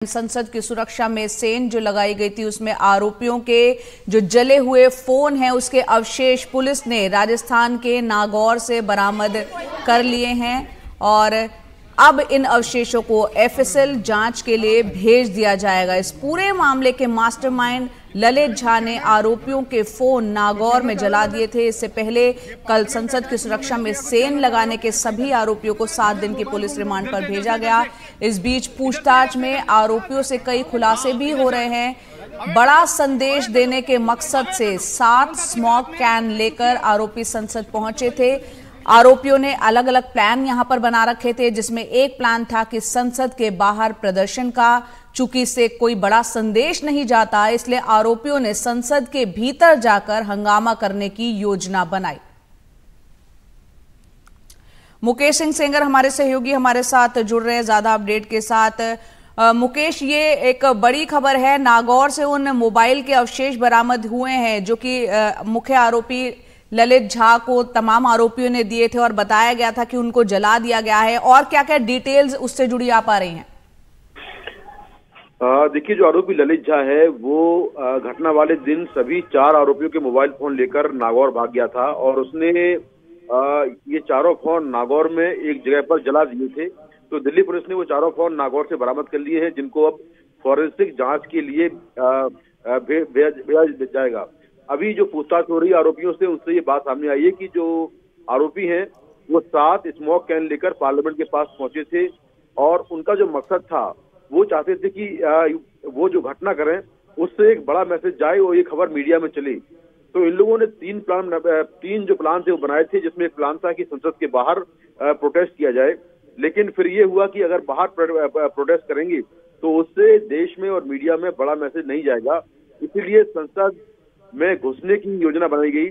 संसद की सुरक्षा में सेन जो लगाई गई थी उसमें आरोपियों के जो जले हुए फोन हैं उसके अवशेष पुलिस ने राजस्थान के नागौर से बरामद कर लिए हैं और अब इन अवशेषों को एफएसएल जांच के लिए भेज दिया जाएगा। इस पूरे मामले के मास्टरमाइंड ललित झा ने आरोपियों के फोन नागौर में जला दिए थे। इससे पहले कल संसद की सुरक्षा में सेन लगाने के सभी आरोपियों को 7 दिन की पुलिस रिमांड पर भेजा गया। इस बीच पूछताछ में आरोपियों से कई खुलासे भी हो रहे हैं। बड़ा संदेश देने के मकसद से 7 स्मोक कैन लेकर आरोपी संसद पहुंचे थे। आरोपियों ने अलग अलग प्लान यहां पर बना रखे थे, जिसमें एक प्लान था कि संसद के बाहर प्रदर्शन का। चूंकि इससे कोई बड़ा संदेश नहीं जाता, इसलिए आरोपियों ने संसद के भीतर जाकर हंगामा करने की योजना बनाई। मुकेश सिंह सेंगर हमारे सहयोगी हमारे साथ जुड़ रहे हैं ज्यादा अपडेट के साथ। मुकेश, ये एक बड़ी खबर है, नागौर से उन मोबाइल के अवशेष बरामद हुए हैं जो कि मुख्य आरोपी ललित झा को तमाम आरोपियों ने दिए थे और बताया गया था कि उनको जला दिया गया है। और क्या क्या डिटेल्स उससे जुड़ी आ पा रही हैं? देखिए, जो आरोपी ललित झा है वो घटना वाले दिन सभी 4 आरोपियों के मोबाइल फोन लेकर नागौर भाग गया था और उसने ये चारों फोन नागौर में एक जगह पर जला दिए थे। तो दिल्ली पुलिस ने वो चारों फोन नागौर से बरामद कर लिए हैं, जिनको अब फॉरेंसिक जांच के लिए भेजा जाएगा। अभी जो पूछताछ हो रही है आरोपियों से, उससे ये बात सामने आई है कि जो आरोपी हैं वो 7 स्मोक कैन लेकर पार्लियामेंट के पास पहुंचे थे और उनका जो मकसद था वो चाहते थे कि वो जो घटना करें उससे एक बड़ा मैसेज जाए और ये खबर मीडिया में चले। तो इन लोगों ने 3 जो प्लान थे वो बनाए थे, जिसमें एक प्लान था कि संसद के बाहर प्रोटेस्ट किया जाए। लेकिन फिर ये हुआ कि अगर बाहर प्रोटेस्ट करेंगे तो उससे देश में और मीडिया में बड़ा मैसेज नहीं जाएगा, इसीलिए संसद में घुसने की योजना बनाई गई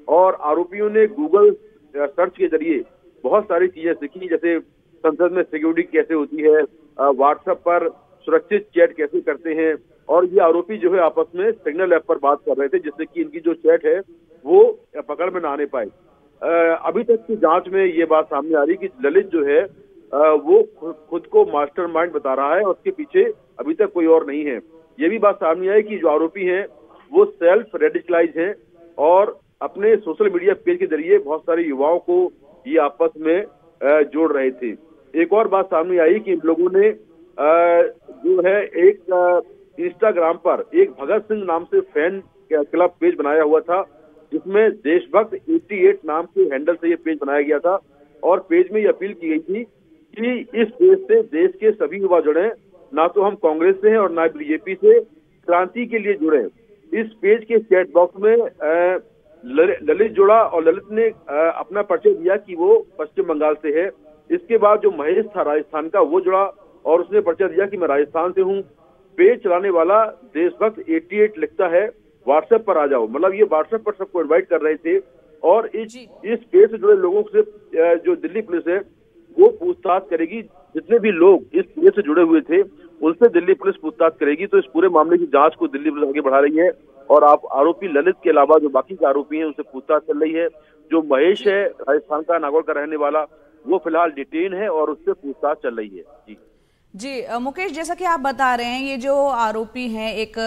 और आरोपियों ने गूगल सर्च के जरिए बहुत सारी चीजें सीखी, जैसे संसद में सिक्योरिटी कैसे होती है, व्हाट्सएप पर सुरक्षित चैट कैसे करते हैं। और ये आरोपी जो है आपस में सिग्नल ऐप पर बात कर रहे थे, जिससे कि इनकी जो चैट है वो पकड़ में ना आने पाए। अभी तक की जांच में ये बात सामने आ रही कि ललित जो है वो खुद को मास्टरमाइंड बता रहा है और उसके पीछे अभी तक कोई और नहीं है। ये भी बात सामने आई कि जो आरोपी हैं वो सेल्फ रेडिकलाइज हैं और अपने सोशल मीडिया पेज के जरिए बहुत सारे युवाओं को ये आपस में जोड़ रहे थे। एक और बात सामने आई कि इन लोगों ने जो है एक इंस्टाग्राम पर एक भगत सिंह नाम से फैन क्लब पेज बनाया हुआ था, जिसमें देशभक्त 88 नाम के हैंडल से ये पेज बनाया गया था और पेज में ये अपील की गई थी कि इस पेज से देश के सभी युवा जुड़े, ना तो हम कांग्रेस से हैं और ना बीजेपी से, क्रांति के लिए जुड़े। इस पेज के चैट बॉक्स में ललित जुड़ा और ललित ने अपना परिचय दिया कि वो पश्चिम बंगाल से है। इसके बाद जो महेश था राजस्थान का, वो जुड़ा और उसने परिचय दिया कि मैं राजस्थान से हूँ। पेज चलाने वाला देशभक्त 88 लिखता है, व्हाट्सएप पर आ जाओ। मतलब ये व्हाट्सएप पर सबको इन्वाइट कर रहे थे और इस पेज से जुड़े लोगों से जो दिल्ली पुलिस है वो पूछताछ करेगी। जितने भी लोग इस पेज से जुड़े हुए थे उनसे दिल्ली पुलिस पूछताछ करेगी। तो इस पूरे मामले की जांच को दिल्ली पुलिस आगे बढ़ा रही है और आप आरोपी ललित के अलावा जो बाकी के आरोपी हैं उनसे पूछताछ चल रही है। जो महेश है राजस्थान का, नागौर का रहने वाला, वो फिलहाल डिटेन है और उससे पूछताछ चल रही है। जी मुकेश, जैसा कि आप बता रहे हैं, ये जो आरोपी हैं एक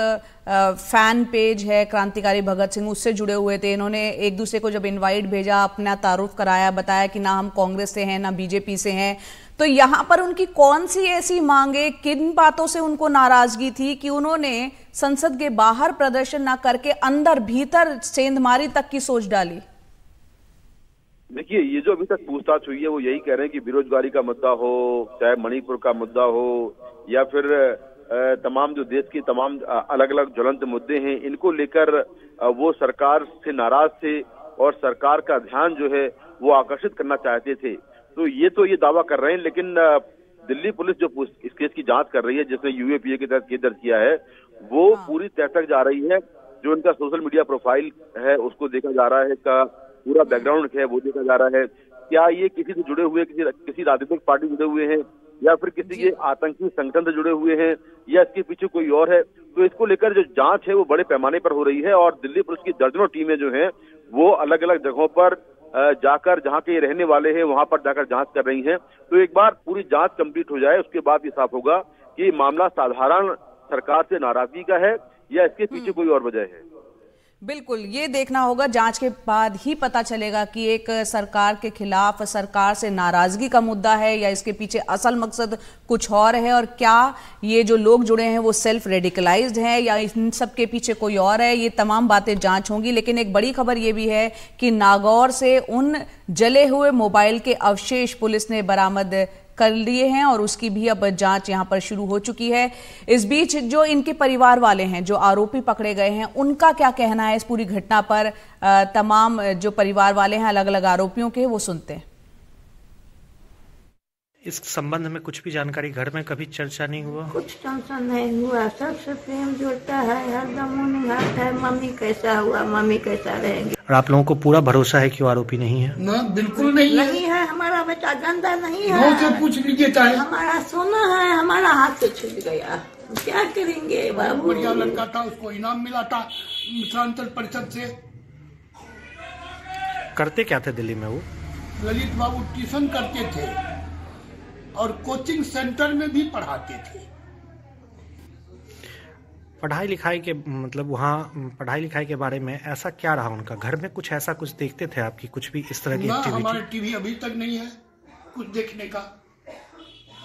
फैन पेज है क्रांतिकारी भगत सिंह, उससे जुड़े हुए थे। इन्होंने एक दूसरे को जब इनवाइट भेजा, अपना तारुफ कराया, बताया कि ना हम कांग्रेस से हैं ना बीजेपी से हैं। तो यहाँ पर उनकी कौन सी ऐसी मांगे, किन बातों से उनको नाराजगी थी कि उन्होंने संसद के बाहर प्रदर्शन ना करके अंदर भीतर सेंधमारी तक की सोच डाली? देखिए, ये जो अभी तक पूछताछ हुई है वो यही कह रहे हैं कि बेरोजगारी का मुद्दा हो, चाहे मणिपुर का मुद्दा हो या फिर तमाम जो देश के तमाम अलग अलग ज्वलंत मुद्दे हैं, इनको लेकर वो सरकार से नाराज थे और सरकार का ध्यान जो है वो आकर्षित करना चाहते थे। तो ये दावा कर रहे हैं, लेकिन दिल्ली पुलिस जो इस केस की जांच कर रही है, जिसने यूएपीए के तहत केस दर्ज किया है, वो पूरी तह तक जा रही है। जो इनका सोशल मीडिया प्रोफाइल है उसको देखा जा रहा है, इसका पूरा बैकग्राउंड है वो देखा जा रहा है। क्या ये किसी से जुड़े हुए, किसी राजनीतिक पार्टी जुड़े हुए हैं या फिर किसी के आतंकी संगठन से जुड़े हुए हैं या इसके पीछे कोई और है? तो इसको लेकर जो जांच है वो बड़े पैमाने पर हो रही है और दिल्ली पुलिस की दर्जनों टीमें जो हैं वो अलग अलग जगहों पर जाकर, जहां के रहने वाले हैं वहां पर जाकर जांच कर रही हैं। तो एक बार पूरी जांच कंप्लीट हो जाए उसके बाद ये साफ होगा कि ये मामला साधारण सरकार से नाराजगी का है या इसके पीछे कोई और वजह है। बिल्कुल, ये देखना होगा, जांच के बाद ही पता चलेगा कि एक सरकार के खिलाफ, सरकार से नाराजगी का मुद्दा है या इसके पीछे असल मकसद कुछ और है, और क्या ये जो लोग जुड़े हैं वो सेल्फ रेडिकलाइज्ड हैं या इन सब के पीछे कोई और है। ये तमाम बातें जांच होंगी। लेकिन एक बड़ी खबर ये भी है कि नागौर से उन जले हुए मोबाइल के अवशेष पुलिस ने बरामद कर लिए हैं और उसकी भी अब जांच यहां पर शुरू हो चुकी है। इस बीच जो इनके परिवार वाले हैं, जो आरोपी पकड़े गए हैं, उनका क्या कहना है इस पूरी घटना पर। तमाम जो परिवार वाले हैं अलग अलग आरोपियों के, वो सुनते हैं। इस संबंध में कुछ भी जानकारी घर में कभी चर्चा नहीं हुआ? कुछ चर्चा नहीं हुआ, सबसे प्रेम जोड़ता है, हरदम मुनगाट है, मम्मी कैसा हुआ, मम्मी कैसा रहेगी। और आप लोगों को पूरा भरोसा है कि वो आरोपी नहीं है? ना, बिल्कुल नहीं है। नहीं है, हमारा बेटा गंदा नहीं है। से पूछ लीजिए चाहे। हमारा सोना है, हमारा हाथ से छूट गया, क्या करेंगे बाबू। बढ़िया लड़का था, उसको इनाम मिला था मिथिलांचल परिषद से। करते क्या थे दिल्ली में वो? ललित बाबू ट्यूशन करते थे और कोचिंग सेंटर में भी पढ़ाते थे। पढ़ाई लिखाई के मतलब वहाँ पढ़ाई लिखाई के बारे में ऐसा क्या रहा उनका? घर में कुछ ऐसा कुछ देखते थे आपकी, कुछ भी इस तरह की एक्टिविटी? हमारे टीवी अभी तक नहीं है कुछ देखने का,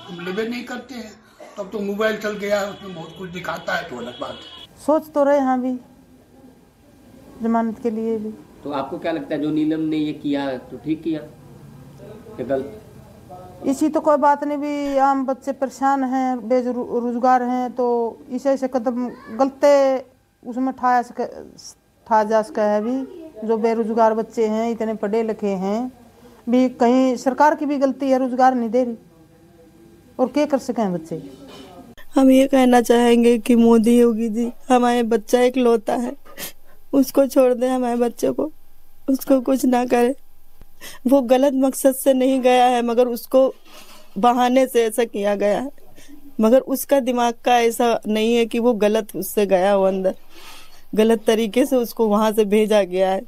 हम लेवे नहीं करते हैं। तब तो मोबाइल चल गया है, उसमें बहुत कुछ दिखाता है, तो अलग बात है। सोच तो रहे हैं भी जमानत के लिए भी। तो आपको क्या लगता है जो नीलम ने ये किया तो ठीक किया या गलत? इसी तो कोई बात नहीं, भी आम बच्चे परेशान हैं, बेरोजगार हैं, तो ऐसे कदम गलते उसमें ठा जा सका है भी। जो बेरोजगार बच्चे हैं, इतने पढ़े लिखे हैं भी, कहीं सरकार की भी गलती है, रोजगार नहीं दे रही, और क्या कर सकें बच्चे। हम ये कहना चाहेंगे कि मोदी योगी जी हमारे बच्चा इकलौता है, उसको छोड़ दें, हमारे बच्चे को, उसको कुछ ना करे। वो गलत मकसद से नहीं गया है, मगर उसको बहाने से ऐसा किया गया है, मगर उसका दिमाग का ऐसा नहीं है कि वो गलत उससे गया हो, अंदर गलत तरीके से उसको वहां से भेजा गया है।